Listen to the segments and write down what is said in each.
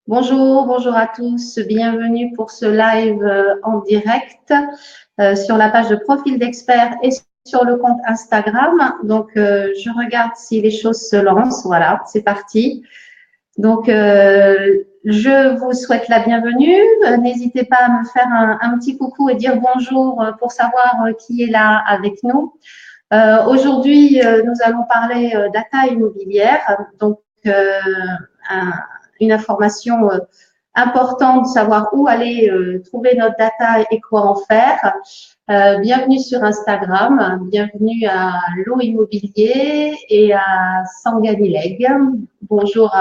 Bonjour, bonjour à tous. Bienvenue pour ce live en direct sur la page de profil d'expert et sur le compte Instagram. Donc, je regarde si les choses se lancent. Voilà, c'est parti. Donc, je vous souhaite la bienvenue. N'hésitez pas à me faire un petit coucou et dire bonjour pour savoir qui est là avec nous. Aujourd'hui, nous allons parler data immobilière. Donc, un- une information importante, savoir où aller trouver notre data et quoi en faire. Bienvenue sur Instagram, bienvenue à Lot Immobilier et à Sanganileg. Bonjour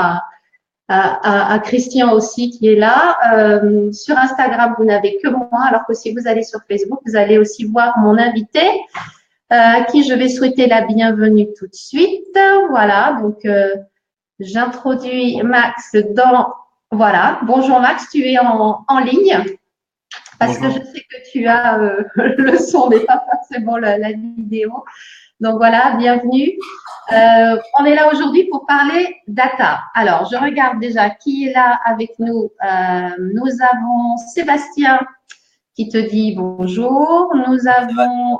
à Christian aussi qui est là. Sur Instagram, vous n'avez que moi, alors que si vous allez sur Facebook, vous allez aussi voir mon invité, à qui je vais souhaiter la bienvenue tout de suite. Voilà, donc j'introduis Max dans… Voilà, bonjour Max, tu es en ligne parce que je Bonjour. sais que tu as le son, mais pas forcément la vidéo. Donc voilà, bienvenue. On est là aujourd'hui pour parler data. Alors, je regarde déjà qui est là avec nous. Nous avons Sébastien qui te dit bonjour. Nous avons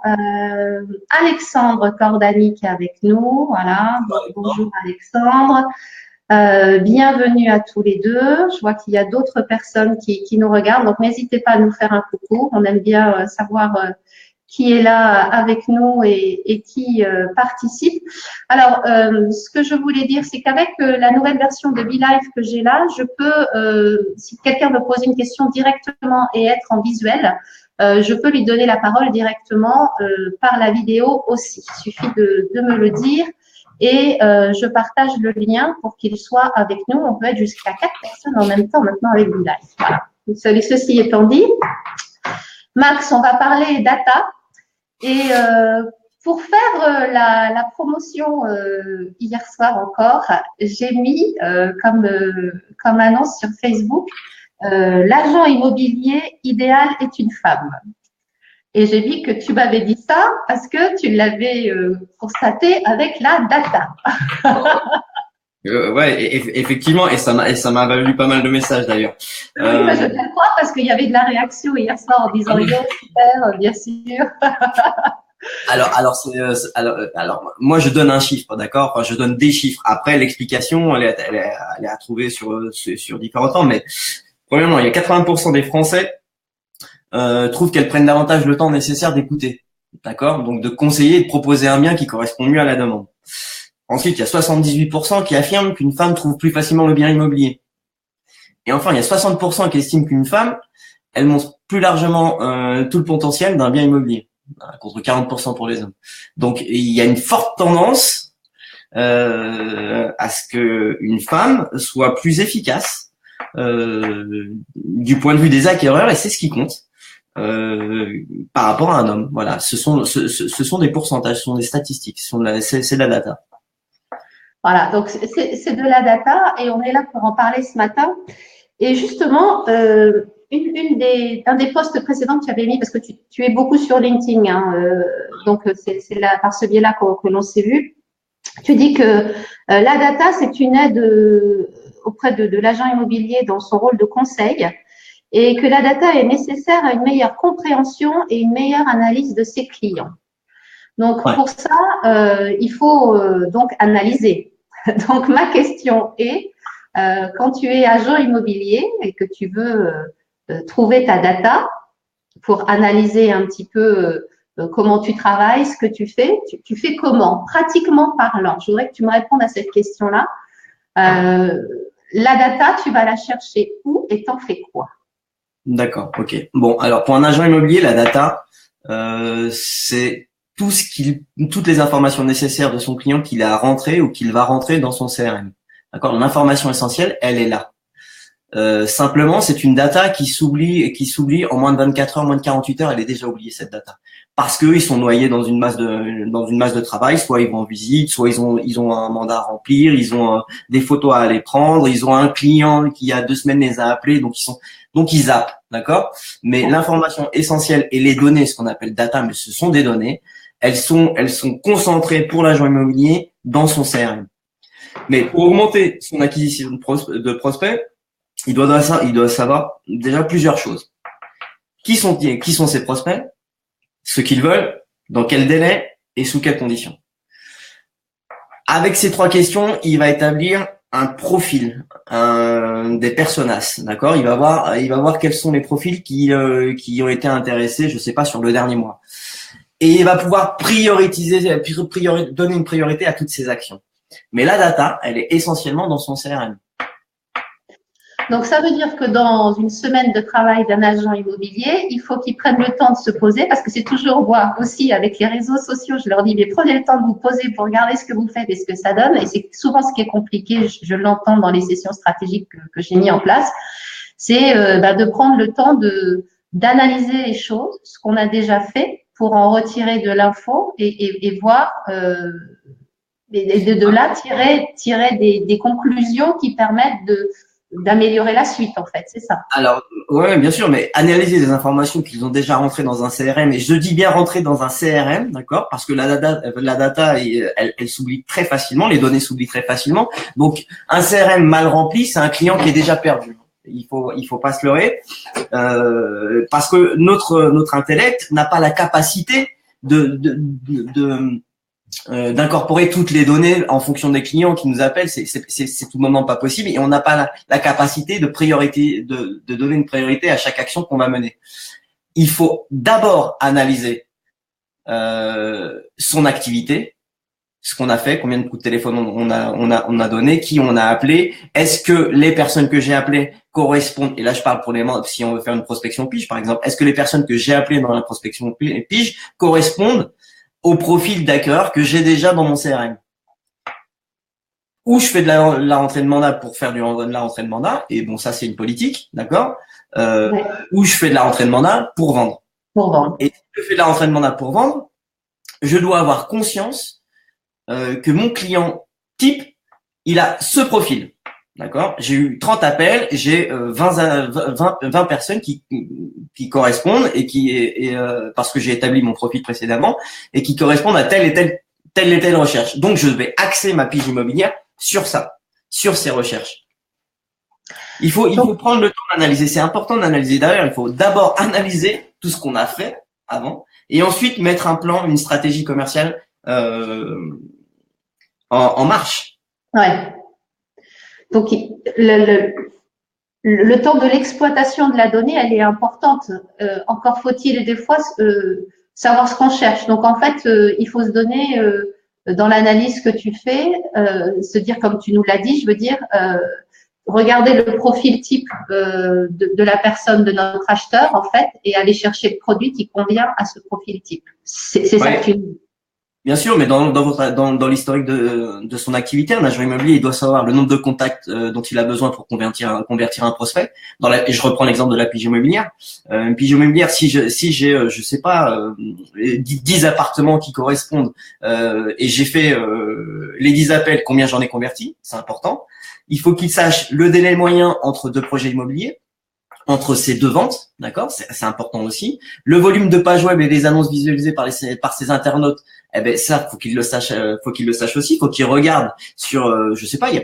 Alexandre Cordani qui est avec nous. Voilà, donc bonjour Alexandre. Bienvenue à tous les deux. Je vois qu'il y a d'autres personnes qui nous regardent, donc n'hésitez pas à nous faire un coucou. On aime bien savoir qui est là avec nous et qui participe. Alors, ce que je voulais dire, c'est qu'avec la nouvelle version de BeLive que j'ai là, je peux, si quelqu'un me pose une question directement et être en visuel, je peux lui donner la parole directement par la vidéo aussi. Il suffit de me le dire et je partage le lien pour qu'il soit avec nous. On peut être jusqu'à 4 personnes en même temps maintenant avec BeLive. Voilà. Ceci étant dit, Max, on va parler data. Et pour faire la promotion hier soir encore, j'ai mis comme annonce sur Facebook, l'agent immobilier idéal est une femme. Et j'ai vu que tu m'avais dit ça parce que tu l'avais constaté avec la data. Ouais, effectivement, et ça m'a valu pas mal de messages d'ailleurs. Oui, bah, je viens de croire parce qu'il y avait de la réaction hier soir en disant yo, super, bien sûr. Moi je donne un chiffre, d'accord. Enfin, je donne des chiffres. Après, l'explication, elle est à trouver sur différents temps. Mais premièrement, il y a 80% des Français trouvent qu'elles prennent davantage le temps nécessaire d'écouter, d'accord. Donc de conseiller et de proposer un bien qui correspond mieux à la demande. Ensuite, il y a 78% qui affirment qu'une femme trouve plus facilement le bien immobilier. Et enfin, il y a 60% qui estiment qu'une femme, elle montre plus largement tout le potentiel d'un bien immobilier, contre 40% pour les hommes. Donc, il y a une forte tendance à ce que une femme soit plus efficace du point de vue des acquéreurs, et c'est ce qui compte par rapport à un homme. Voilà, ce sont des pourcentages, ce sont des statistiques, c'est de la data. Voilà, donc c'est de la data et on est là pour en parler ce matin. Et justement, un des posts précédents que tu avais mis, parce que tu es beaucoup sur LinkedIn, hein, donc c'est là, par ce biais-là que l'on s'est vu. Tu dis que la data, c'est une aide auprès de l'agent immobilier dans son rôle de conseil et que la data est nécessaire à une meilleure compréhension et une meilleure analyse de ses clients. Donc, Ouais. pour ça, il faut donc analyser. Donc, ma question est, quand tu es agent immobilier et que tu veux trouver ta data pour analyser un petit peu comment tu travailles, ce que tu fais, tu fais comment? Pratiquement parlant. Je voudrais que tu me répondes à cette question-là. La data, tu vas la chercher où et t'en fais quoi? D'accord, ok. Bon, alors pour un agent immobilier, la data, c'est toutes les informations nécessaires de son client qu'il a rentré ou qu'il va rentrer dans son CRM. D'accord, l'information essentielle, elle est là. Simplement, c'est une data qui s'oublie en moins de 24 heures, moins de 48 heures, elle est déjà oubliée cette data. Parce que ils sont noyés dans une masse de travail, soit ils vont en visite, soit ils ont un mandat à remplir, ils ont des photos à aller prendre, ils ont un client qui il y a 2 semaines les a appelés, donc ils zappent, d'accord? Mais l'information essentielle et les données, ce qu'on appelle data, mais ce sont des données, elles sont concentrées pour l'agent immobilier dans son CRM. Mais pour augmenter son acquisition de prospects, il doit savoir déjà plusieurs choses. Qui sont ses prospects, ce qu'ils veulent, dans quel délai et sous quelles conditions. Avec ces 3 questions, il va établir un profil, des personas, d'accord. Il va voir quels sont les profils qui ont été intéressés, je sais pas, sur le dernier mois. Et il va pouvoir donner une priorité à toutes ces actions. Mais la data, elle est essentiellement dans son CRM. Donc, ça veut dire que dans une semaine de travail d'un agent immobilier, il faut qu'il prenne le temps de se poser, parce que c'est toujours moi aussi avec les réseaux sociaux, je leur dis, mais prenez le temps de vous poser pour regarder ce que vous faites et ce que ça donne. Et c'est souvent ce qui est compliqué, je l'entends dans les sessions stratégiques que j'ai mis en place, c'est de prendre le temps d'analyser les choses, ce qu'on a déjà fait, pour en retirer de l'info et voir, et de là tirer des conclusions qui permettent d'améliorer la suite, en fait, c'est ça. Alors, ouais, bien sûr, mais analyser des informations qu'ils ont déjà rentrées dans un CRM, et je dis bien rentrer dans un CRM, d'accord, parce que la data, elle s'oublie très facilement, les données s'oublient très facilement. Donc, un CRM mal rempli, c'est un client qui est déjà perdu. Il faut pas se leurrer, parce que notre intellect n'a pas la capacité d'incorporer toutes les données en fonction des clients qui nous appellent, c'est tout le moment pas possible, et on n'a pas la capacité de donner une priorité à chaque action qu'on va mener. Il faut d'abord analyser son activité, ce qu'on a fait, combien de coups de téléphone on a donné, qui on a appelé, est-ce que les personnes que j'ai appelées correspondent, et là je parle pour les membres, si on veut faire une prospection pige par exemple, est-ce que les personnes que j'ai appelées dans la prospection pige correspondent au profil d'acquéreur que j'ai déjà dans mon CRM. Ou je fais de la rentrée de mandat pour faire de la rentrée de mandat, et bon, ça c'est une politique, d'accord, ouais. Ou je fais de la rentrée de mandat pour vendre. Et si je fais de la rentrée de mandat pour vendre, je dois avoir conscience que mon client type, il a ce profil. D'accord. J'ai eu 30 appels, j'ai 20 personnes qui correspondent et parce que j'ai établi mon profil précédemment et qui correspondent à telle et telle recherche. Donc je vais axer ma pige immobilière sur ça, sur ces recherches. Il faut prendre le temps d'analyser. C'est important d'analyser. D'ailleurs, il faut d'abord analyser tout ce qu'on a fait avant et ensuite mettre un plan, une stratégie commerciale en marche. Ouais. Donc, le temps de l'exploitation de la donnée, elle est importante. Encore faut-il des fois savoir ce qu'on cherche. Donc, en fait, il faut se donner, dans l'analyse que tu fais, se dire, comme tu nous l'as dit, je veux dire, regarder le profil type de la personne, de notre acheteur, en fait, et aller chercher le produit qui convient à ce profil type. C'est ça que tu nous dis. Bien sûr, mais dans l'historique de son activité, un agent immobilier, il doit savoir le nombre de contacts dont il a besoin pour convertir un prospect. Et je reprends l'exemple de la pige immobilière. Une pige immobilière, si j'ai je sais pas 10 appartements qui correspondent et j'ai fait les 10 appels, combien j'en ai converti, c'est important. Il faut qu'il sache le délai moyen entre 2 projets immobiliers, entre ces 2 ventes, d'accord, c'est important aussi. Le volume de pages web et des annonces visualisées par ses internautes, eh ben ça, faut qu'il le sache aussi. Faut qu'il regarde sur, je sais pas, il y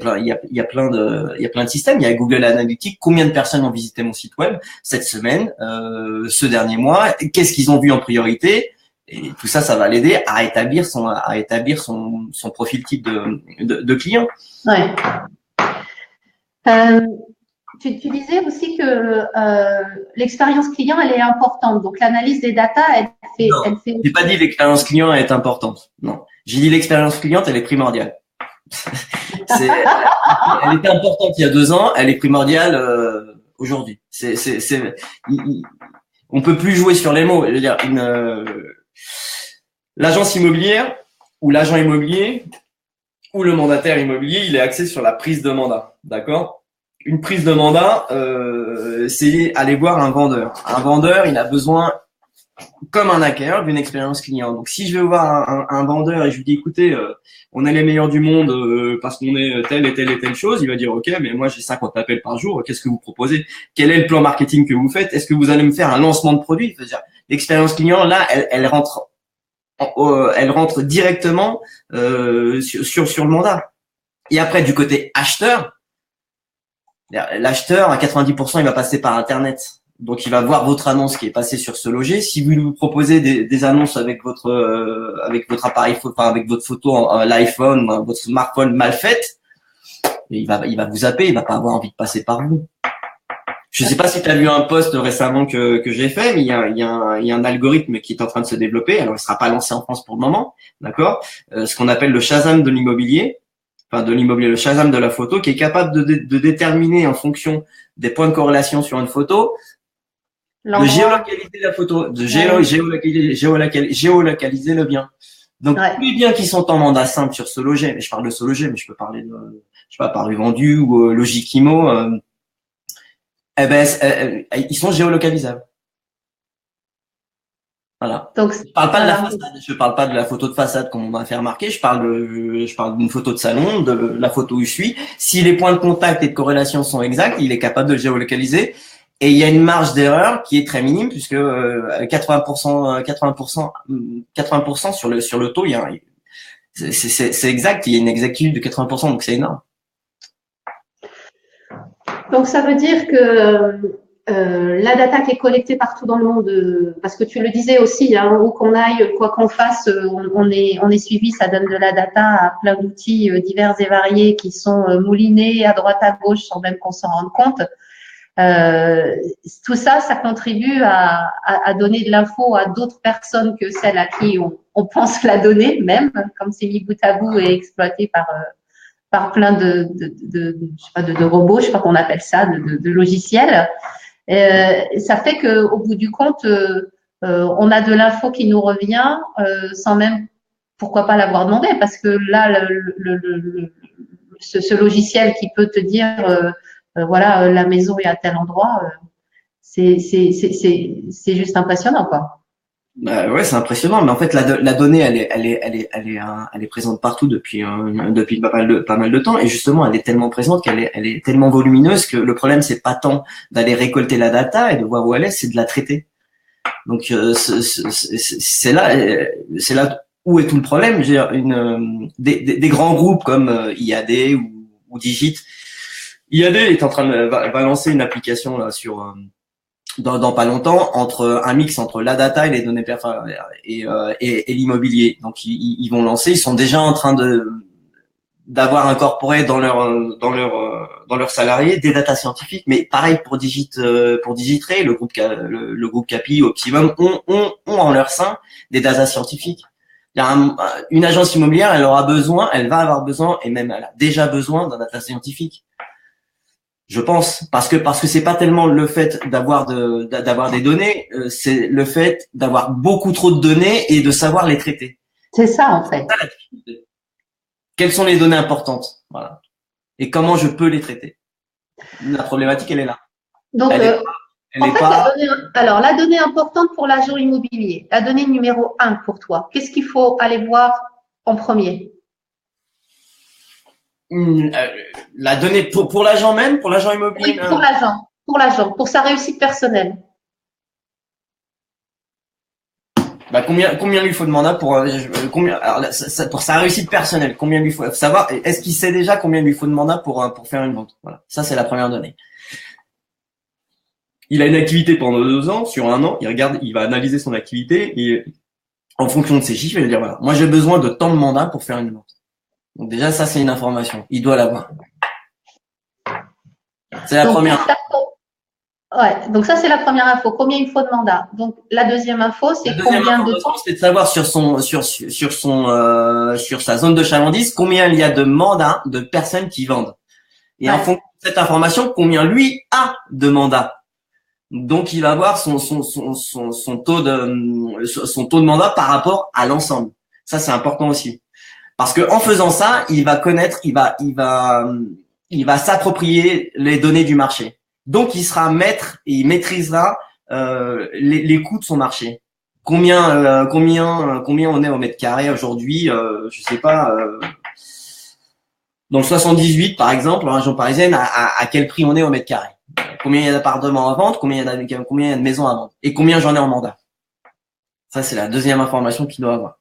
a plein de systèmes. Il y a Google Analytics. Combien de personnes ont visité mon site web cette semaine, ce dernier mois? Qu'est-ce qu'ils ont vu en priorité? Et tout ça, ça va l'aider à établir son profil type de client. Ouais. Tu disais aussi que l'expérience client, elle est importante. Donc, l'analyse des datas, elle fait… J'ai pas dit l'expérience client est importante. Non. J'ai dit l'expérience cliente, elle est primordiale. Elle était importante il y a 2 ans, elle est primordiale aujourd'hui. On peut plus jouer sur les mots. Je veux dire, l'agence immobilière ou l'agent immobilier ou le mandataire immobilier, il est axé sur la prise de mandat. D'accord? Une prise de mandat, c'est aller voir un vendeur. Un vendeur, il a besoin, comme un acquéreur, d'une expérience client. Donc, si je vais voir un vendeur et je lui dis, écoutez, on est les meilleurs du monde parce qu'on est telle et telle et telle chose, il va dire, ok, mais moi j'ai 50 appels par jour. Qu'est-ce que vous proposez? Quel est le plan marketing que vous faites? Est-ce que vous allez me faire un lancement de produit? C'est-à-dire, l'expérience client, là, elle rentre directement sur le mandat. Et après, du côté acheteur, L'acheteur, à 90%, il va passer par Internet. Donc, il va voir votre annonce qui est passée sur ce loger. Si vous lui proposez des annonces avec votre appareil photo, enfin, avec votre photo, l'iPhone, votre smartphone mal faite, il va vous zapper. Il va pas avoir envie de passer par vous. Je sais pas si tu as vu un post récemment que j'ai fait, mais il y a un algorithme qui est en train de se développer. Alors, il sera pas lancé en France pour le moment, d'accord? Ce qu'on appelle le Shazam de l'immobilier. Enfin, de l'immobilier, le Shazam de la photo, qui est capable de déterminer en fonction des points de corrélation sur une photo, de géolocaliser la photo, de géolocaliser le bien. Donc, tous les biens qui sont en mandat simple sur ce loger, mais je parle de ce loger, mais je peux parler de, je sais pas, Paris Vendu ou Logikimo, ils sont géolocalisables. Voilà. Donc, je parle pas de la façade, je parle pas de la photo de façade comme on m'a fait remarquer, je parle d'une photo de salon, de la photo où je suis. Si les points de contact et de corrélation sont exacts, il est capable de le géolocaliser. Et il y a une marge d'erreur qui est très minime puisque 80% sur le taux, il y a c'est exact, il y a une exactitude de 80%, donc c'est énorme. Donc, ça veut dire que la data qui est collectée partout dans le monde, parce que tu le disais aussi, hein, où qu'on aille, quoi qu'on fasse, on est suivi, ça donne de la data à plein d'outils divers et variés qui sont moulinés à droite à gauche sans même qu'on s'en rende compte. Tout ça, ça contribue à donner de l'info à d'autres personnes que celles à qui on pense la donner, même, comme c'est mis bout à bout et exploité par plein de robots, je sais pas qu'on appelle ça, de logiciels. Ça fait qu'au bout du compte, on a de l'info qui nous revient sans même, pourquoi pas l'avoir demandé, parce que là, ce logiciel qui peut te dire, voilà, la maison est à tel endroit, c'est juste impressionnant, quoi. Ouais, c'est impressionnant, mais en fait la donnée elle est présente partout depuis pas mal de temps, et justement elle est tellement présente qu'elle est tellement volumineuse que le problème c'est pas tant d'aller récolter la data et de voir où elle est, c'est de la traiter. Donc c'est là où est tout le problème. J'ai des grands groupes comme IAD ou Digit. IAD est en train de va lancer une application là sur dans pas longtemps un mix entre la data et les données et l'immobilier. Donc ils vont lancer, ils sont déjà en train d'avoir incorporé dans leurs salariés des data scientifiques, mais pareil pour Digitray, le groupe Capi, Optimum ont en leur sein des data scientifiques. Il y a une agence immobilière, elle va avoir besoin, et même elle a déjà besoin d'un data scientifique. Je pense, parce que c'est pas tellement le fait d'avoir des données, c'est le fait d'avoir beaucoup trop de données et de savoir les traiter. C'est ça, en fait. Quelles sont les données importantes, voilà, et comment je peux les traiter. La problématique, elle est là. Donc, la donnée importante pour l'agent immobilier, la donnée numéro 1 pour toi, qu'est-ce qu'il faut aller voir en premier? La donnée pour l'agent même, pour l'agent immobilier. Oui, pour l'agent, pour sa réussite personnelle. Combien lui faut de mandat pour pour sa réussite personnelle, combien lui faut savoir, est-ce qu'il sait déjà combien lui faut de mandat pour faire une vente? Voilà, ça c'est la première donnée. Il a une activité pendant 2 ans, sur 1 an, il va analyser son activité et en fonction de ses chiffres, il va dire voilà, moi j'ai besoin de tant de mandats pour faire une vente. Donc déjà ça c'est une information, il doit l'avoir. C'est la première. Ouais, donc ça c'est la première info. Combien il faut de mandats? Donc la deuxième info, c'est combien de temps? C'est de savoir sur sa zone de chalandise combien il y a de mandats de personnes qui vendent. Et en fonction de cette information, combien lui a de mandats. Donc il va avoir son taux de mandat par rapport à l'ensemble. Ça c'est important aussi. Parce que en faisant ça, il va connaître, il va s'approprier les données du marché. Donc, il sera maître et il maîtrisera les coûts de son marché. Combien on est au mètre carré aujourd'hui, je sais pas. Dans le 78, par exemple, en région parisienne, à quel prix on est au mètre carré? Combien il y a d'appartements à vendre? Combien il y a de maisons à vendre? Et combien j'en ai en mandat? Ça, c'est la deuxième information qu'il doit avoir.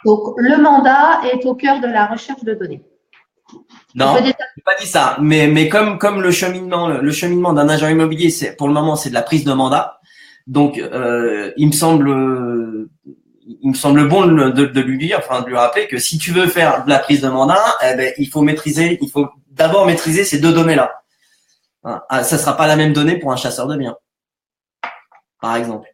Donc, le mandat est au cœur de la recherche de données. Non, je n'ai pas dit ça. Mais comme le cheminement d'un agent immobilier, c'est pour le moment c'est de la prise de mandat. Donc il me semble bon de lui dire, enfin de lui rappeler que si tu veux faire de la prise de mandat, eh ben, il faut d'abord maîtriser ces deux données-là. Hein. Ah, ça sera pas la même donnée pour un chasseur de biens, par exemple.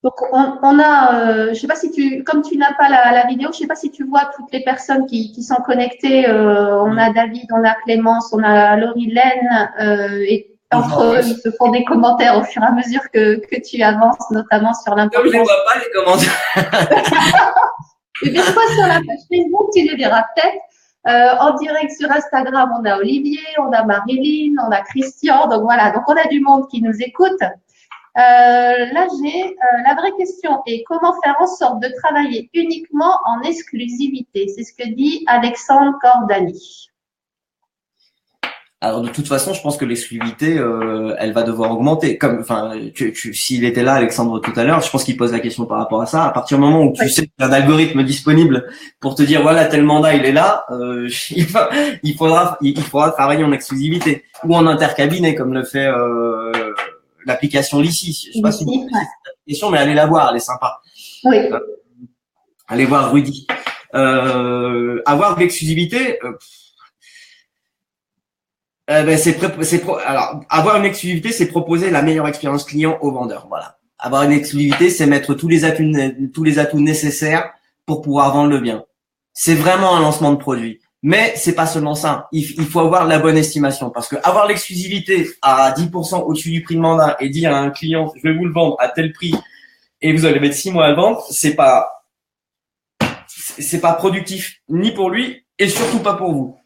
Donc, on a, je sais pas si comme tu n'as pas la vidéo, je sais pas si tu vois toutes les personnes qui sont connectées. On a David, on a Clémence, on a Laurie-Laine, et entre eux, ils se font des commentaires au fur et à mesure que tu avances, notamment sur l'importance. Je les vois pas, les commentaires. Et bien, toi, sur la page Facebook, tu les verras peut-être. En direct sur Instagram, on a Olivier, on a Marilyn, on a Christian. Donc voilà, donc on a du monde qui nous écoute. Là, j'ai la vraie question est comment faire en sorte de travailler uniquement en exclusivité. C'est ce que dit Alexandre Cordani. Alors de toute façon, je pense que l'exclusivité, elle va devoir augmenter. Comme, enfin, s'il était là, Alexandre, tout à l'heure, je pense qu'il pose la question par rapport à ça. À partir du moment où tu sais qu'il y a un algorithme disponible pour te dire voilà tel mandat il est là, il faudra travailler en exclusivité ou en intercabinet comme le fait l'application Lissi. Je sais pas si vous connaissez cette application, mais allez la voir, elle est sympa. Oui. Allez voir Rudy. Avoir de l'exclusivité. Alors, avoir une exclusivité, c'est proposer la meilleure expérience client au vendeur. Voilà. Avoir une exclusivité, c'est mettre tous les atouts nécessaires pour pouvoir vendre le bien. C'est vraiment un lancement de produit. Mais c'est pas seulement ça. Il faut avoir la bonne estimation parce que avoir l'exclusivité à 10% au-dessus du prix de mandat et dire à un client, je vais vous le vendre à tel prix et vous allez mettre 6 mois à le vendre, c'est pas productif ni pour lui et surtout pas pour vous.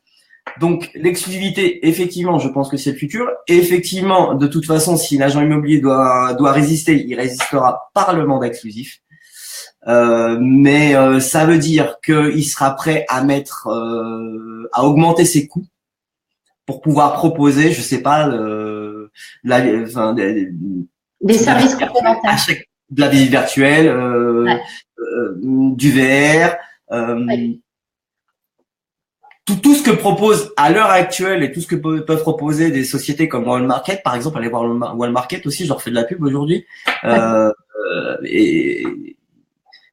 Donc l'exclusivité, effectivement, je pense que c'est le futur. Et effectivement, de toute façon, si l'agent immobilier doit résister, il résistera par le mandat exclusif. Mais ça veut dire qu'il sera prêt à à augmenter ses coûts pour pouvoir proposer, je sais pas, des services complémentaires, de la visite virtuelle, du VR. Tout ce que propose à l'heure actuelle et tout ce que peuvent proposer des sociétés comme Wall Market, par exemple, allez voir Wall Market aussi, je leur fais de la pub aujourd'hui.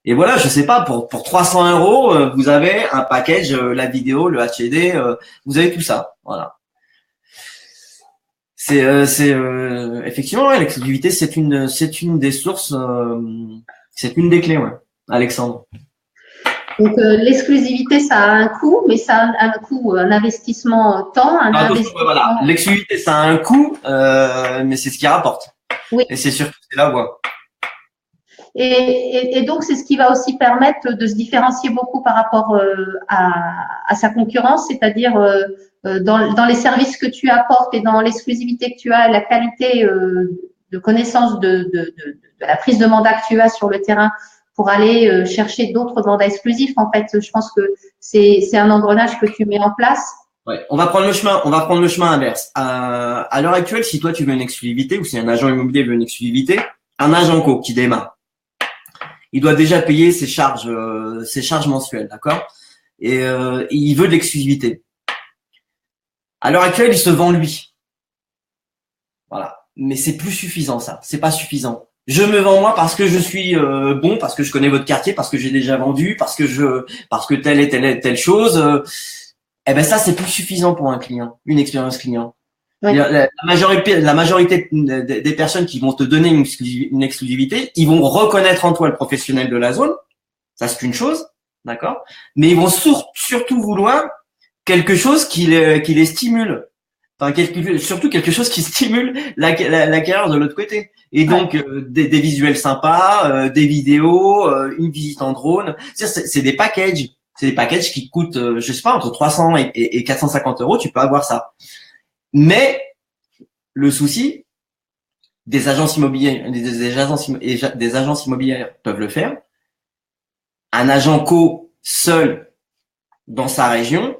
Et voilà, je sais pas, pour 300 €, vous avez un package, la vidéo, le HD, vous avez tout ça. Voilà. C'est effectivement ouais, l'exclusivité, c'est une des sources, c'est une des clés, ouais. Alexandre. Donc l'exclusivité, ça a un coût, mais ça a un coût, un investissement temps, investissement. Voilà, l'exclusivité, ça a un coût, mais c'est ce qui rapporte. Oui. Et c'est sûr que c'est la voie. Et donc c'est ce qui va aussi permettre de se différencier beaucoup par rapport à sa concurrence, c'est-à-dire dans les services que tu apportes et dans l'exclusivité que tu as, la qualité de connaissance de la prise de mandat que tu as sur le terrain pour aller chercher d'autres mandats exclusifs. En fait, je pense que c'est un engrenage que tu mets en place. Ouais, on va prendre le chemin inverse. À l'heure actuelle, si toi tu veux une exclusivité ou si un agent immobilier veut une exclusivité, un agent co qui démarre, il doit déjà payer ses charges mensuelles, d'accord? Et il veut de l'exclusivité. À l'heure actuelle, il se vend lui. Voilà. Mais c'est plus suffisant, ça. C'est pas suffisant. Je me vends moi parce que je suis bon, parce que je connais votre quartier, parce que j'ai déjà vendu, parce que telle et telle chose. Eh ben ça, c'est plus suffisant pour un client, une expérience client. Ouais. La majorité des personnes qui vont te donner une exclusivité, ils vont reconnaître en toi le professionnel de la zone. Ça, c'est une chose, d'accord? Mais ils vont surtout vouloir quelque chose qui les stimule. Enfin, surtout quelque chose qui stimule la carrière de l'autre côté. Et donc, des visuels sympas, des vidéos, une visite en drone. C'est des packages. C'est des packages qui coûtent, je sais pas, entre 300 et 450 €. Tu peux avoir ça. Mais le souci, des agences immobilières, des agences immobilières peuvent le faire. Un agent co seul dans sa région,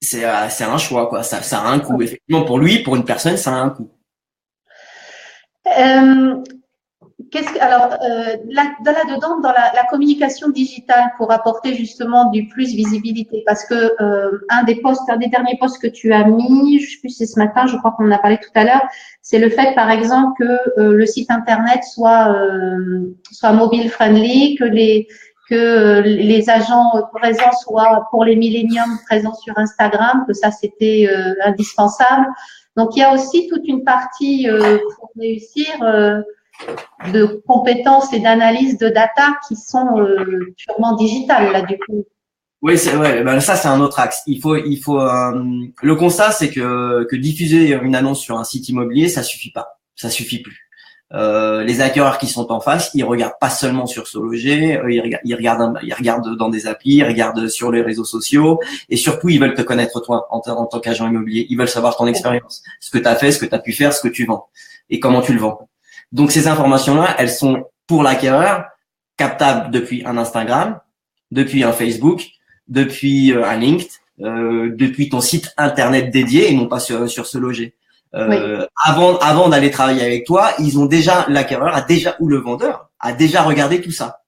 c'est un choix, quoi. Ça a un coût. Effectivement, pour lui, pour une personne, ça a un coût. Alors, là-dedans, dans la communication digitale, pour apporter justement du plus visibilité, parce que un des derniers posts que tu as mis, je sais plus si c'est ce matin, je crois qu'on en a parlé tout à l'heure, c'est le fait, par exemple, que le site internet soit mobile friendly, que les agents présents soient pour les milléniums présents sur Instagram, que ça c'était indispensable. Donc il y a aussi toute une partie pour réussir de compétences et d'analyse de data qui sont purement digitales là du coup. Oui, c'est ouais, ben ça c'est un autre axe. Le constat c'est que diffuser une annonce sur un site immobilier, ça suffit pas. Ça suffit plus. Les acquéreurs qui sont en face, ils regardent pas seulement sur SoLoger, ils regardent dans des applis, ils regardent sur les réseaux sociaux et surtout ils veulent te connaître toi en tant qu'agent immobilier. Ils veulent savoir ton expérience, ce que tu as fait, ce que tu as pu faire, ce que tu vends et comment tu le vends. Donc ces informations-là, elles sont pour l'acquéreur captables depuis un Instagram, depuis un Facebook, depuis un LinkedIn, depuis ton site internet dédié et non pas sur SoLoger. Oui. Avant d'aller travailler avec toi, l'acquéreur ou le vendeur a déjà regardé tout ça.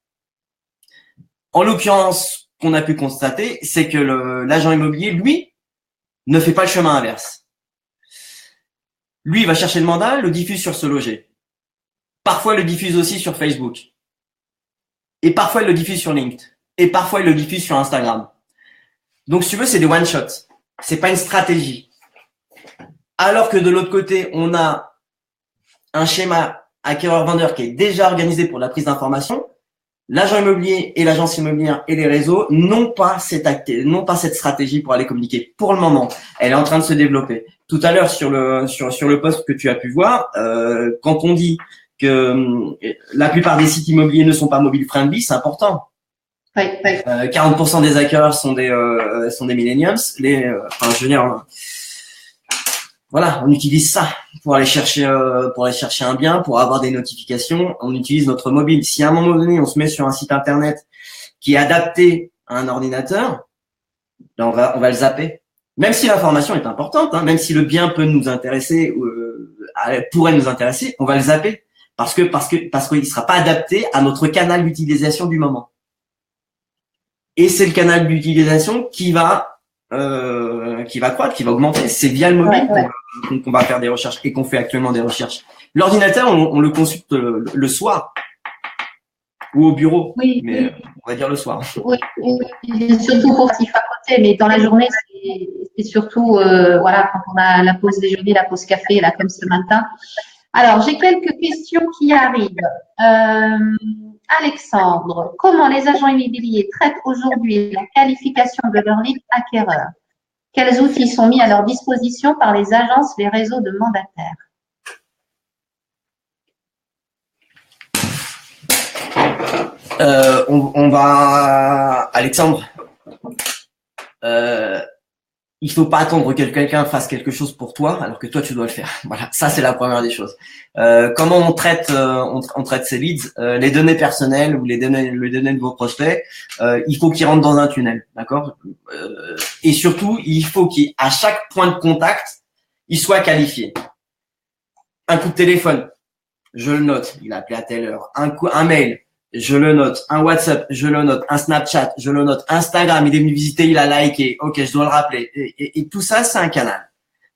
En l'occurrence, qu'on a pu constater, c'est que l'agent immobilier, lui, ne fait pas le chemin inverse. Lui, il va chercher le mandat, le diffuse sur SoLoger. Parfois, il le diffuse aussi sur Facebook. Et parfois, il le diffuse sur LinkedIn. Et parfois, il le diffuse sur Instagram. Donc, si tu veux, c'est des one-shots. C'est pas une stratégie. Alors que de l'autre côté, on a un schéma acquéreur-vendeur qui est déjà organisé pour la prise d'information. L'agent immobilier et l'agence immobilière et les réseaux n'ont pas cette stratégie pour aller communiquer. Pour le moment, elle est en train de se développer. Tout à l'heure, sur le post que tu as pu voir, quand on dit que la plupart des sites immobiliers ne sont pas mobile friendly, c'est important. Oui, oui. 40% des acquéreurs sont des millennials. Je veux dire, voilà, on utilise ça pour aller chercher un bien, pour avoir des notifications. On utilise notre mobile. Si à un moment donné, on se met sur un site internet qui est adapté à un ordinateur, là, on va le zapper. Même si l'information est importante, même si le bien peut nous intéresser ou pourrait nous intéresser, on va le zapper parce qu'il sera pas adapté à notre canal d'utilisation du moment. Et c'est le canal d'utilisation qui va croître, qui va augmenter. C'est via le mobile qu'on va faire des recherches et qu'on fait actuellement des recherches. L'ordinateur, on le consulte le soir ou au bureau, mais on va dire le soir. Oui, surtout pour s'y à côté, mais dans la journée, c'est surtout quand on a la pause déjeuner, la pause café, là comme ce matin. Alors, j'ai quelques questions qui arrivent. Alexandre, comment les agents immobiliers traitent aujourd'hui la qualification de leur lead acquéreur? Quels outils sont mis à leur disposition par les agences, les réseaux de mandataires? On va, Alexandre, il faut pas attendre que quelqu'un fasse quelque chose pour toi alors que toi tu dois le faire. Voilà, ça c'est la première des choses. Comment on traite ces leads, les données personnelles ou les données de vos prospects, il faut qu'ils rentrent dans un tunnel, d'accord. Et surtout, il faut qu'à chaque point de contact, il soit qualifié. Un coup de téléphone, je le note, il a appelé à telle heure. Un mail, je le note. Un WhatsApp, je le note. Un Snapchat, je le note. Instagram, il est venu visiter, il a liké. Ok, je dois le rappeler. Et tout ça, c'est un canal.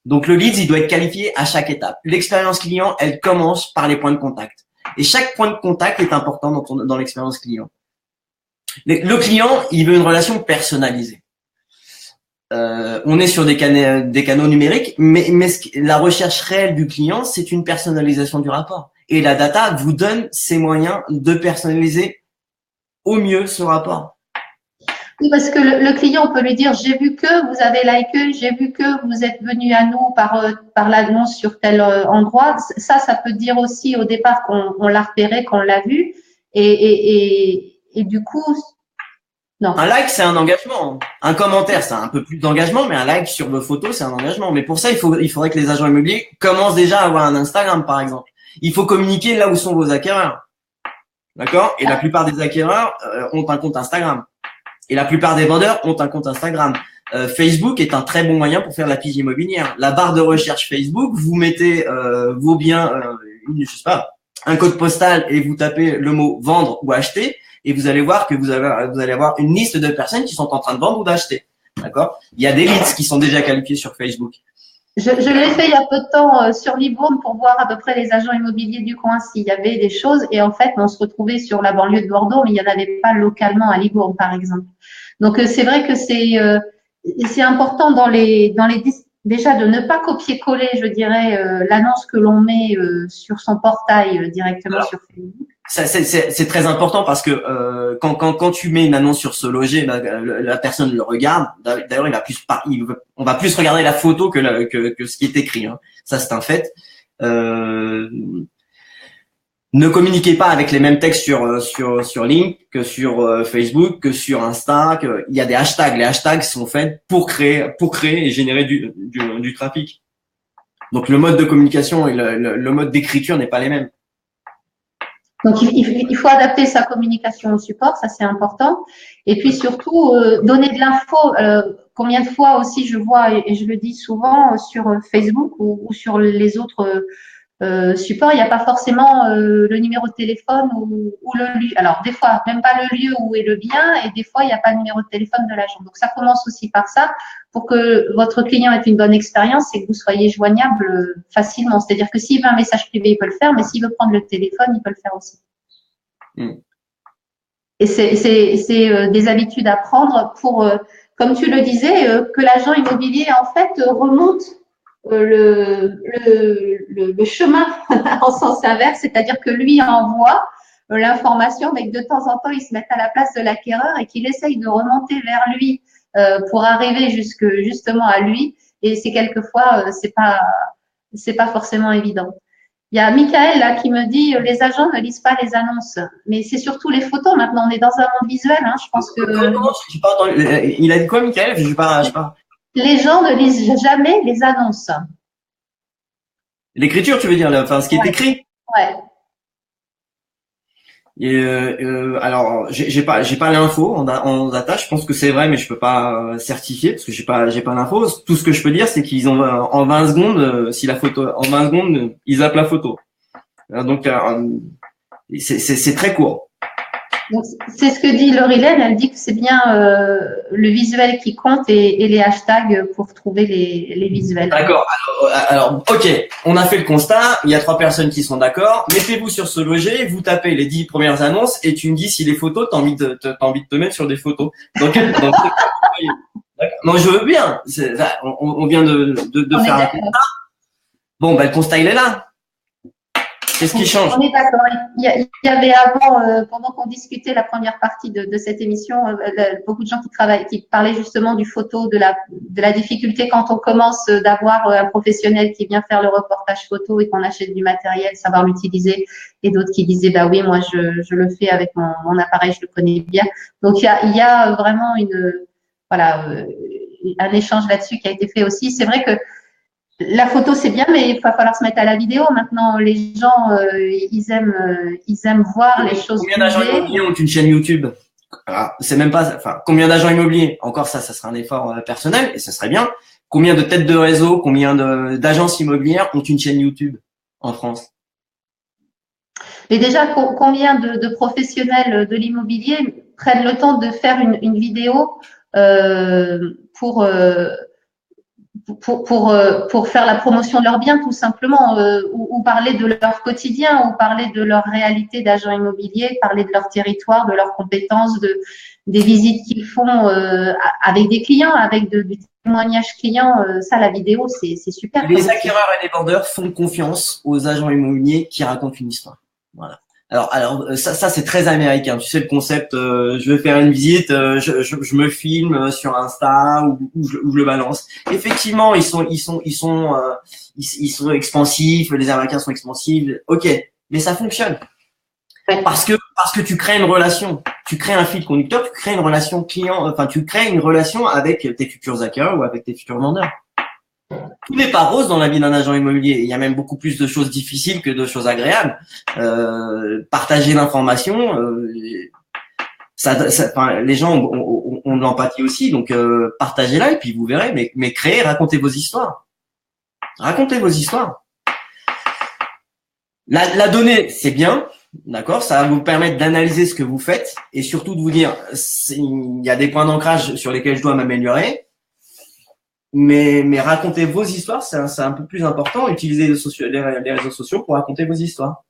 Donc, le lead, il doit être qualifié à chaque étape. L'expérience client, elle commence par les points de contact. Et chaque point de contact est important dans l'expérience client. Le client, il veut une relation personnalisée. On est sur des canaux numériques, mais la recherche réelle du client, c'est une personnalisation du rapport. Et la data vous donne ces moyens de personnaliser au mieux ce rapport. Oui, parce que le client, on peut lui dire, j'ai vu que vous avez liké, j'ai vu que vous êtes venu à nous par l'annonce sur tel endroit. Ça peut dire aussi au départ qu'on l'a repéré, qu'on l'a vu. Et du coup, non. Un like, c'est un engagement. Un commentaire, c'est un peu plus d'engagement, mais un like sur vos photos, c'est un engagement. Mais pour ça, il faudrait que les agents immobiliers commencent déjà à avoir un Instagram, par exemple. Il faut communiquer là où sont vos acquéreurs. D'accord? Et la plupart des acquéreurs ont un compte Instagram. Et la plupart des vendeurs ont un compte Instagram. Facebook est un très bon moyen pour faire la pige immobilière. La barre de recherche Facebook, vous mettez vos biens, je sais pas, un code postal et vous tapez le mot vendre ou acheter et vous allez voir que vous allez avoir une liste de personnes qui sont en train de vendre ou d'acheter. D'accord? Il y a des leads qui sont déjà qualifiés sur Facebook. Je l'ai fait il y a peu de temps sur Libourne pour voir à peu près les agents immobiliers du coin s'il y avait des choses. Et en fait, on se retrouvait sur la banlieue de Bordeaux, mais il n'y en avait pas localement à Libourne, par exemple. Donc, c'est vrai que c'est important déjà de ne pas copier-coller, je dirais, l'annonce que l'on met sur son portail directement sur Facebook. C'est très important parce que quand tu mets une annonce sur Se Loger, la personne le regarde. D'ailleurs, on va plus regarder la photo que ce qui est écrit. Hein. Ça, c'est un fait. Ne communiquez pas avec les mêmes textes sur LinkedIn que sur Facebook, que sur Insta. Il y a des hashtags. Les hashtags sont faits pour créer et générer du trafic. Donc, le mode de communication et le mode d'écriture n'est pas les mêmes. Donc, il faut adapter sa communication au support, ça c'est important. Et puis surtout, donner de l'info. Combien de fois aussi je vois, et je le dis souvent, sur Facebook ou sur les autres supports, il n'y a pas forcément le numéro de téléphone ou le lieu. Alors, des fois, même pas le lieu où est le bien, et des fois, il n'y a pas le numéro de téléphone de l'agent. Donc, ça commence aussi par ça, pour que votre client ait une bonne expérience et que vous soyez joignable facilement. C'est-à-dire que s'il veut un message privé, il peut le faire, mais s'il veut prendre le téléphone, il peut le faire aussi. Et c'est des habitudes à prendre pour, comme tu le disais, que l'agent immobilier, en fait, remonte le chemin en sens inverse, c'est-à-dire que lui envoie l'information, mais que de temps en temps, il se mette à la place de l'acquéreur et qu'il essaye de remonter vers lui pour arriver justement à lui. Et c'est quelquefois, c'est pas forcément évident. Il y a Michael là qui me dit les agents ne lisent pas les annonces, mais c'est surtout les photos. Maintenant, on est dans un monde visuel. Hein, je pense que. Il a dit quoi, Michael? Je pas. Les gens ne lisent jamais les annonces. L'écriture, tu veux dire, enfin, ce qui est écrit. Ouais. Et alors, j'ai pas l'info en data. Je pense que c'est vrai, mais je peux pas certifier parce que j'ai pas l'info. Tout ce que je peux dire, c'est qu'ils ont en 20 secondes, si la photo, en 20 secondes, ils zappent la photo. Donc, c'est très court. Donc, c'est ce que dit Laurie-Laine, elle dit que c'est bien le visuel qui compte et les hashtags pour trouver les visuels. D'accord. Alors, ok, on a fait le constat, il y a 3 personnes qui sont d'accord. Mettez-vous sur Se Loger, vous tapez les 10 premières annonces et tu me dis si les photos, t'as envie de te mettre sur des photos. Donc non, je veux bien. On vient de faire un constat. Bon, le constat, il est là. Qu'est-ce qui change? On est d'accord. Il y avait avant, pendant qu'on discutait la première partie de cette émission, beaucoup de gens qui parlaient justement du photo, de la difficulté quand on commence d'avoir un professionnel qui vient faire le reportage photo et qu'on achète du matériel, savoir l'utiliser, et d'autres qui disaient bah oui, moi je le fais avec mon appareil, je le connais bien. Donc il y a vraiment un échange là-dessus qui a été fait aussi. C'est vrai que la photo, c'est bien, mais il va falloir se mettre à la vidéo. Maintenant, les gens, ils aiment voir les choses. Combien d'agents immobiliers ont une chaîne YouTube? C'est même pas, enfin, combien d'agents immobiliers? Encore ça serait un effort personnel et ça serait bien. Combien de têtes de réseau, combien d'agences immobilières ont une chaîne YouTube en France? Mais déjà, combien de professionnels de l'immobilier prennent le temps de faire une vidéo pour faire la promotion de leurs biens, tout simplement, ou parler de leur quotidien, ou parler de leur réalité d'agent immobilier, parler de leur territoire, de leurs compétences, des visites qu'ils font avec des clients, avec du témoignage client. Ça, la vidéo, c'est super. Les acquéreurs et les vendeurs font confiance aux agents immobiliers qui racontent une histoire. Voilà. Alors ça c'est très américain. Tu sais le concept. Je vais faire une visite, je me filme sur Insta ou je le balance. Effectivement, ils sont expansifs. Les Américains sont expansifs. Ok, mais ça fonctionne parce que tu crées une relation, tu crées un fil conducteur, tu crées une relation client. Enfin, tu crées une relation avec tes futurs acquéreurs ou avec tes futurs vendeurs. Tout n'est pas rose dans la vie d'un agent immobilier. Il y a même beaucoup plus de choses difficiles que de choses agréables. Partager l'information, les gens ont de l'empathie aussi, donc partagez-la et puis vous verrez. Mais créez, racontez vos histoires. Racontez vos histoires. La donnée, c'est bien, d'accord. Ça va vous permettre d'analyser ce que vous faites et surtout de vous dire, il y a des points d'ancrage sur lesquels je dois m'améliorer. Mais raconter vos histoires, c'est un peu plus important. Utilisez les réseaux sociaux pour raconter vos histoires.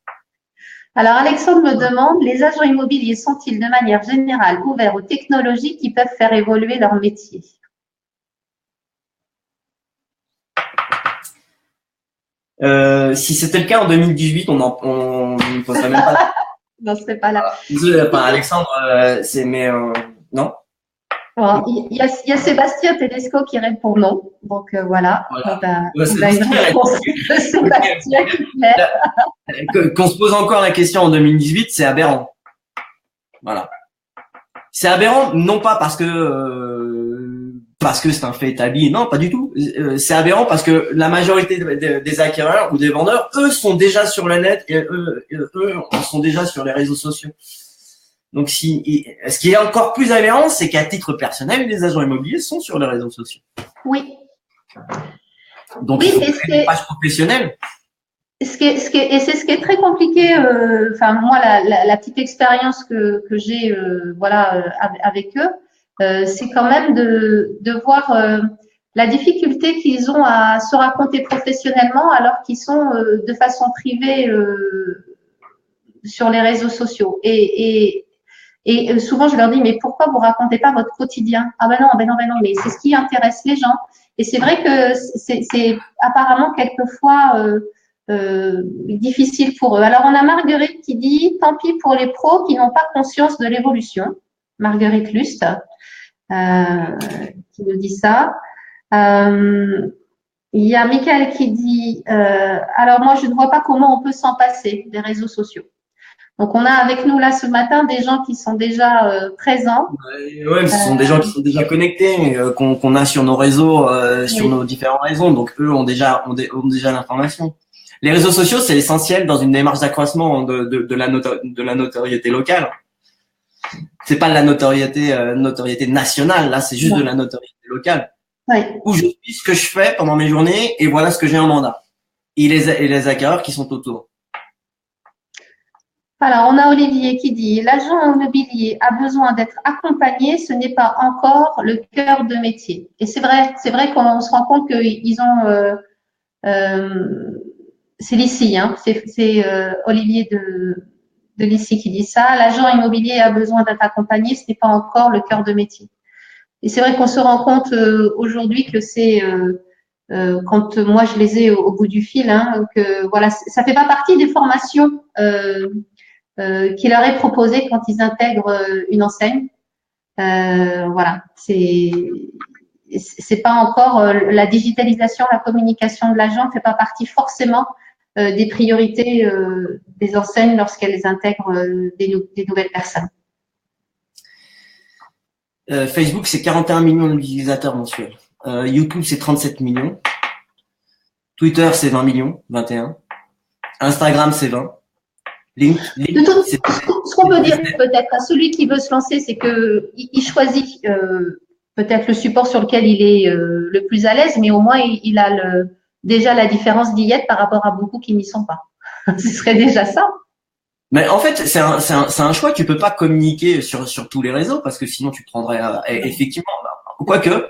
Alors, Alexandre me demande, les agents immobiliers sont-ils de manière générale ouverts aux technologies qui peuvent faire évoluer leur métier? Si c'était le cas en 2018, on ne poserait même pas. Non, ce serait pas là. Enfin, Alexandre, non. Bon, il y a Sébastien Tedesco qui répond non. Donc, voilà. Voilà. On a une réponse de Sébastien qui plaît. Qu'on se pose encore la question en 2018, c'est aberrant. Voilà. C'est aberrant, non pas parce que c'est un fait établi, non, pas du tout. C'est aberrant parce que la majorité des acquéreurs ou des vendeurs, eux, sont déjà sur le net et eux sont déjà sur les réseaux sociaux. Donc, ce qui est encore plus aberrant, c'est qu'à titre personnel, les agents immobiliers sont sur les réseaux sociaux. Oui. Donc, oui, il faut créer des pages professionnelles. Et c'est ce qui est très compliqué. Enfin, moi, la petite expérience que j'ai, avec eux, c'est quand même de voir la difficulté qu'ils ont à se raconter professionnellement alors qu'ils sont de façon privée sur les réseaux sociaux. Et souvent, je leur dis, mais pourquoi vous racontez pas votre quotidien? Ah ben non, mais c'est ce qui intéresse les gens. Et c'est vrai que c'est apparemment quelquefois difficile pour eux. Alors, on a Marguerite qui dit, tant pis pour les pros qui n'ont pas conscience de l'évolution. Marguerite Lust qui nous dit ça. Il y a Michael qui dit, alors moi, je ne vois pas comment on peut s'en passer des réseaux sociaux. Donc, on a avec nous là ce matin des gens qui sont déjà présents. Ouais, ce sont des gens qui sont déjà connectés, qu'on a sur nos réseaux, sur nos différents réseaux. Donc, eux ont déjà l'information. Les réseaux sociaux, c'est essentiel dans une démarche d'accroissement de la notoriété locale. C'est pas de la notoriété nationale, là, c'est juste de la notoriété locale. Oui. Où je suis, ce que je fais pendant mes journées, et voilà ce que j'ai en mandat. Et les acquéreurs qui sont autour. Alors, on a Olivier qui dit, l'agent immobilier a besoin d'être accompagné, ce n'est pas encore le cœur de métier. Et c'est vrai qu'on se rend compte qu'ils ont, c'est l'ICI, hein, c'est Olivier de l'ICI qui dit ça, l'agent immobilier a besoin d'être accompagné, ce n'est pas encore le cœur de métier. Et c'est vrai qu'on se rend compte aujourd'hui que c'est, quand moi je les ai au bout du fil, hein, que voilà, ça fait pas partie des formations qui leur est proposé quand ils intègrent une enseigne. Voilà, c'est pas encore la digitalisation, la communication de l'agent ne fait pas partie forcément des priorités des enseignes lorsqu'elles intègrent des nouvelles personnes. Facebook, c'est 41 millions d'utilisateurs mensuels. YouTube, c'est 37 millions. Twitter, c'est 20 millions, 21. Instagram, c'est 20. Ce qu'on peut dire peut-être à celui qui veut se lancer, c'est que il choisit peut-être le support sur lequel il est le plus à l'aise, mais au moins il a déjà la différence d'y être par rapport à beaucoup qui n'y sont pas. Ce serait déjà ça. Mais en fait, c'est un choix. Tu peux pas communiquer sur tous les réseaux parce que sinon tu prendrais effectivement. Quoique,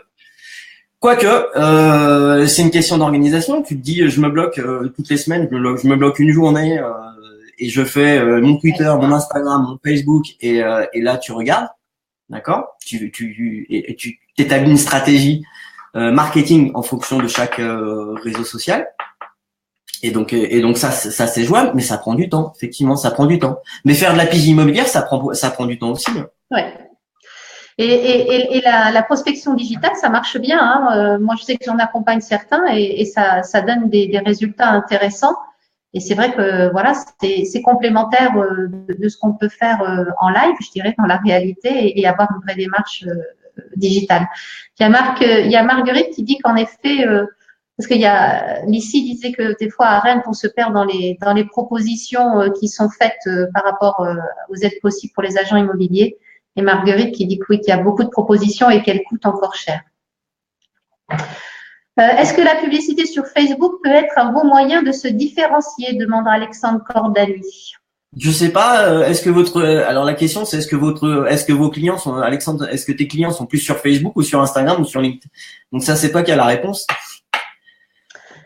c'est une question d'organisation. Tu te dis, je me bloque toutes les semaines, je me bloque une journée et je fais mon Twitter, mon Instagram, mon Facebook et là tu regardes, d'accord. Tu t'établis une stratégie marketing en fonction de chaque réseau social. Et donc ça c'est jouable, mais ça prend du temps. Effectivement, ça prend du temps. Mais faire de la pige immobilière, ça prend du temps aussi. Ouais. Et la prospection digitale, ça marche bien. Hein. Moi, je sais que j'en accompagne certains et ça donne des résultats intéressants. Et c'est vrai que voilà, c'est complémentaire de ce qu'on peut faire en live, je dirais, dans la réalité et avoir une vraie démarche digitale. Il y a Marguerite qui dit qu'en effet, parce qu'il y a Lucie disait que des fois à Rennes, on se perd dans les propositions qui sont faites par rapport aux aides possibles pour les agents immobiliers. Et Marguerite qui dit que oui, qu'il y a beaucoup de propositions et qu'elles coûtent encore cher. Est-ce que la publicité sur Facebook peut être un bon moyen de se différencier, demande Alexandre Cordani. Je sais pas. Est-ce que alors la question c'est est-ce que vos clients sont, Alexandre, est-ce que tes clients sont plus sur Facebook ou sur Instagram ou sur LinkedIn? Donc ça c'est toi qui as la réponse.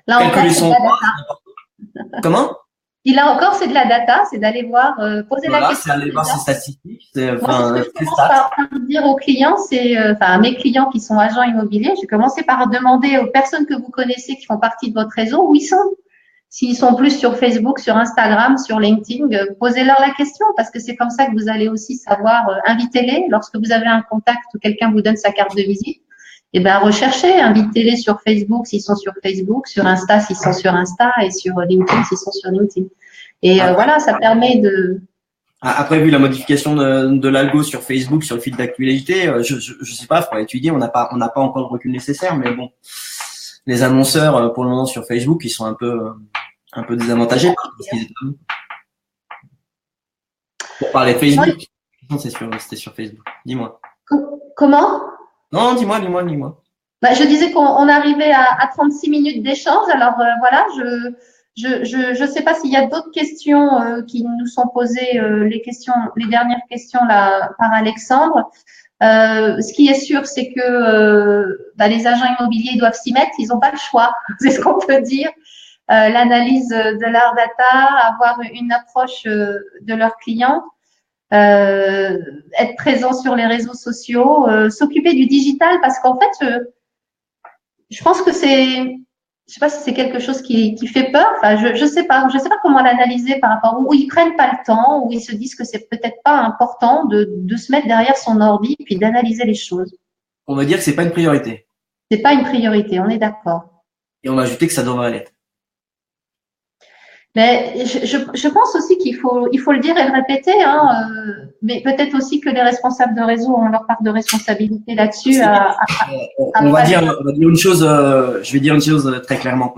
Là encore, c'est de la data. Comment? Et là encore, c'est de la data, c'est d'aller voir, poser la question. C'est aller voir ses statistiques. Moi, ce que je commence par dire aux clients, c'est, à mes clients qui sont agents immobiliers, j'ai commencé par demander aux personnes que vous connaissez qui font partie de votre réseau où ils sont. S'ils sont plus sur Facebook, sur Instagram, sur LinkedIn, posez-leur la question parce que c'est comme ça que vous allez aussi savoir, invitez-les lorsque vous avez un contact ou quelqu'un vous donne sa carte de visite. Eh ben, recherchez, invitez-les sur Facebook s'ils sont sur Facebook, sur Insta s'ils sont sur Insta et sur LinkedIn s'ils sont sur LinkedIn. Et voilà, ça permet de… Après, vu la modification de l'algo sur Facebook, sur le fil d'actualité, je sais pas, il faudrait étudier. On n'a pas encore le recul nécessaire, mais bon, les annonceurs pour le moment sur Facebook, ils sont un peu désavantagés. Pour parler de Facebook, non, c'était sur Facebook. Dis-moi. Comment? Non, dis-moi. Bah, je disais qu'on arrivait à 36 minutes d'échange. Alors voilà, je sais pas s'il y a d'autres questions qui nous sont posées, les dernières questions là par Alexandre. Ce qui est sûr, c'est que les agents immobiliers doivent s'y mettre. Ils n'ont pas le choix. C'est ce qu'on peut dire. L'analyse de leur data, avoir une approche de leurs clients. Être présent sur les réseaux sociaux, s'occuper du digital parce qu'en fait, je pense que je sais pas si c'est quelque chose qui fait peur. Enfin, je sais pas comment l'analyser par rapport où ils prennent pas le temps, où ils se disent que c'est peut-être pas important de se mettre derrière son ordi puis d'analyser les choses. On va dire que c'est pas une priorité. C'est pas une priorité, on est d'accord. Et on va ajouter que ça devrait l'être. Mais je pense aussi qu'il faut le dire et le répéter, mais peut-être aussi que les responsables de réseau ont leur part de responsabilité là-dessus. On va dire une chose. Je vais dire une chose très clairement.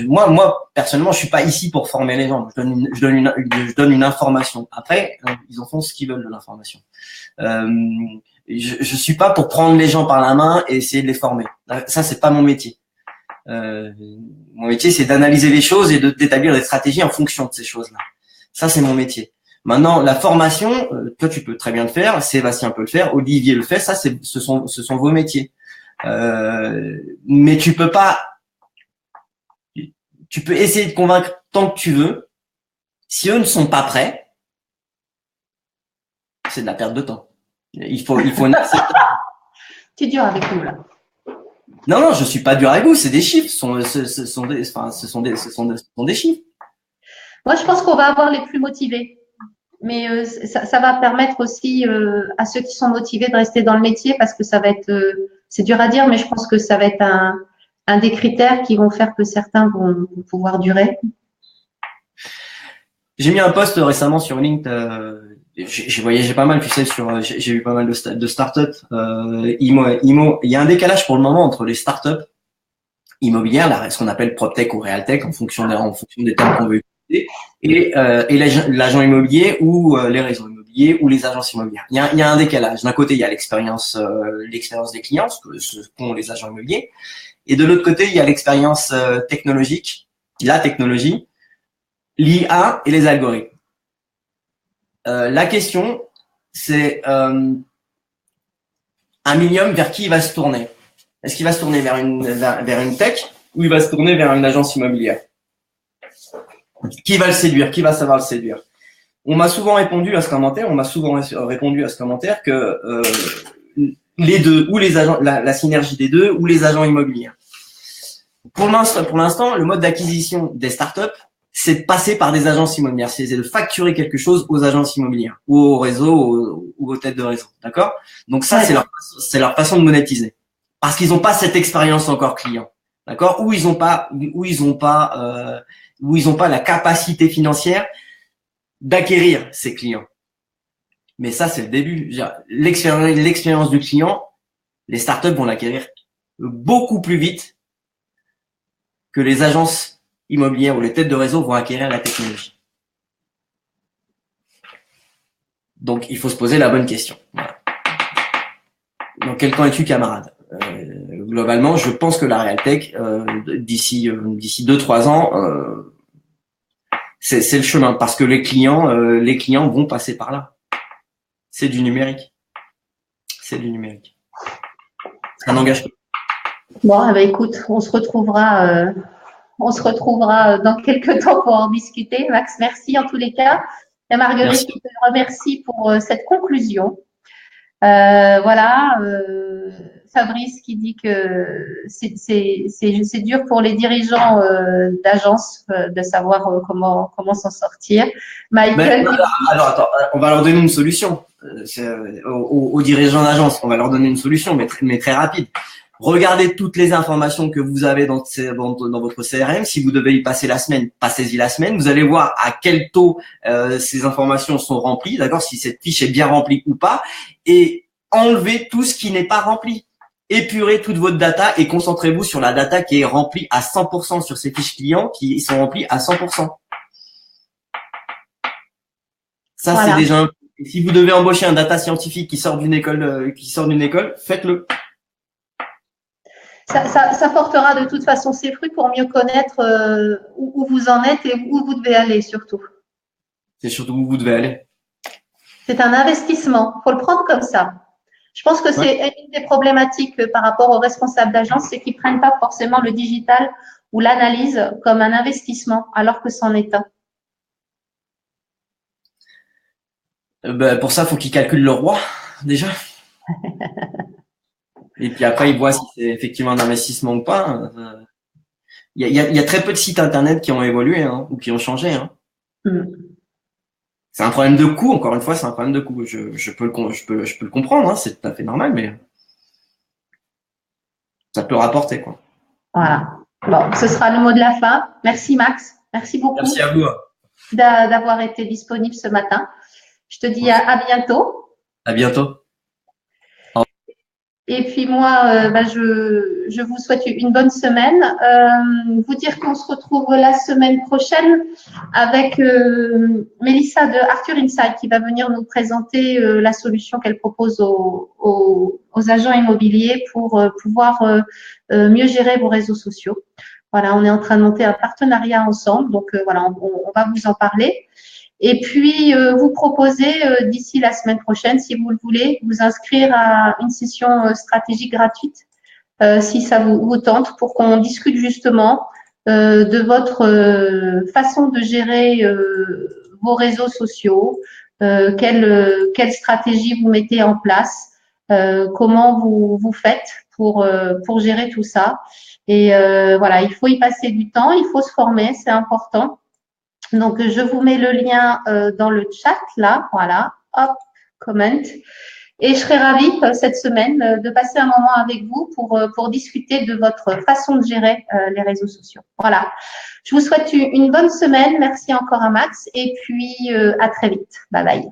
Moi personnellement, je suis pas ici pour former les gens. Je donne une information. Après, ils en font ce qu'ils veulent de l'information. Je suis pas pour prendre les gens par la main et essayer de les former. Ça, c'est pas mon métier. Mon métier, c'est d'analyser les choses et d'établir des stratégies en fonction de ces choses-là. Ça, c'est mon métier. Maintenant, la formation, toi, tu peux très bien le faire. Sébastien peut le faire. Olivier le fait. Ça, ce sont vos métiers. Mais tu peux pas. Tu peux essayer de convaincre tant que tu veux. Si eux ne sont pas prêts, c'est de la perte de temps. Il faut Tu es dur avec nous là. Non, je suis pas dur avec vous. C'est des chiffres. Ce sont des chiffres. Moi, je pense qu'on va avoir les plus motivés. Mais ça va permettre aussi à ceux qui sont motivés de rester dans le métier parce que ça va être, c'est dur à dire, mais je pense que ça va être un des critères qui vont faire que certains vont pouvoir durer. J'ai mis un post récemment sur LinkedIn. J'ai voyagé pas mal, tu sais, j'ai eu pas mal de startups. Il y a un décalage pour le moment entre les startups immobilières, là, ce qu'on appelle PropTech ou RealTech en fonction des termes qu'on veut utiliser, et l'agent immobilier ou les réseaux immobiliers ou les agences immobilières. Il y a un décalage. D'un côté, il y a l'expérience des clients, ce qu'ont les agents immobiliers, et de l'autre côté, il y a l'expérience technologique, la technologie, l'IA et les algorithmes. La question, c'est un minimum vers qui il va se tourner. Est-ce qu'il va se tourner vers une tech ou il va se tourner vers une agence immobilière? Qui va le séduire? Qui va savoir le séduire? On m'a souvent répondu à ce commentaire que les deux, ou les agents, la synergie des deux, ou les agents immobiliers. Pour l'instant, le mode d'acquisition des startups, c'est de passer par des agences immobilières, c'est de facturer quelque chose aux agences immobilières ou au réseau ou aux têtes de réseau, d'accord? Donc ça, c'est leur façon de monétiser, parce qu'ils n'ont pas cette expérience encore client, d'accord? Ou ils n'ont pas la capacité financière d'acquérir ces clients. Mais ça, c'est le début. L'expérience du client, les startups vont l'acquérir beaucoup plus vite que les agences immobilières ou les têtes de réseau vont acquérir la technologie. Donc, il faut se poser la bonne question. Voilà. Dans quel camp es-tu, camarade? globalement, je pense que la Realtech, d'ici 2-3 ans, c'est le chemin parce que les clients vont passer par là. C'est du numérique. C'est du numérique. Ça n'engage pas. Bon, eh ben, écoute, on se retrouvera dans quelques temps pour en discuter. Max, merci en tous les cas. Et Marguerite, Merci. je te remercie pour cette conclusion. Voilà, Fabrice qui dit que c'est dur pour les dirigeants d'agences de savoir comment s'en sortir. Michael, Alors attends, on va leur donner une solution. Aux dirigeants d'agence, on va leur donner une solution, mais très rapide. Regardez toutes les informations que vous avez dans votre CRM. Si vous devez y passer la semaine, passez-y la semaine. Vous allez voir à quel taux ces informations sont remplies, d'accord, si cette fiche est bien remplie ou pas, et enlevez tout ce qui n'est pas rempli. Épurez toute votre data et concentrez-vous sur la data qui est remplie à 100% sur ces fiches clients qui sont remplies à 100%. Ça, voilà. C'est déjà un... Si vous devez embaucher un data scientifique qui sort d'une école, faites-le. Ça portera de toute façon ses fruits pour mieux connaître où vous en êtes et où vous devez aller surtout. C'est surtout où vous devez aller. C'est un investissement. Il faut le prendre comme ça. Je pense que c'est une des problématiques par rapport aux responsables d'agence, c'est qu'ils ne prennent pas forcément le digital ou l'analyse comme un investissement, alors que c'en est un. Pour ça, il faut qu'ils calculent le roi, déjà. Et puis après, ils voient si c'est effectivement un investissement ou pas. Il y a très peu de sites internet qui ont évolué ou qui ont changé. C'est un problème de coût, encore une fois, c'est un problème de coût. Je peux le comprendre, c'est tout à fait normal, mais ça peut rapporter, quoi. Voilà. Bon, ce sera le mot de la fin. Merci Max. Merci beaucoup. Merci à vous. D'avoir été disponible ce matin. Je te dis à bientôt. À bientôt. Et puis moi, je vous souhaite une bonne semaine. Vous dire qu'on se retrouve la semaine prochaine avec Mélissa de Arthur Insight qui va venir nous présenter la solution qu'elle propose aux agents immobiliers pour pouvoir mieux gérer vos réseaux sociaux. Voilà, on est en train de monter un partenariat ensemble, donc voilà, on va vous en parler. Et puis, vous proposez d'ici la semaine prochaine, si vous le voulez, vous inscrire à une session stratégique gratuite, si ça vous tente, pour qu'on discute justement de votre façon de gérer vos réseaux sociaux, quelle stratégie vous mettez en place, comment vous faites pour gérer tout ça. Et voilà, il faut y passer du temps, il faut se former, c'est important. Donc, je vous mets le lien dans le chat, là, voilà, hop, comment. Et je serai ravie cette semaine de passer un moment avec vous pour discuter de votre façon de gérer les réseaux sociaux. Voilà, je vous souhaite une bonne semaine. Merci encore à Max et puis à très vite. Bye bye.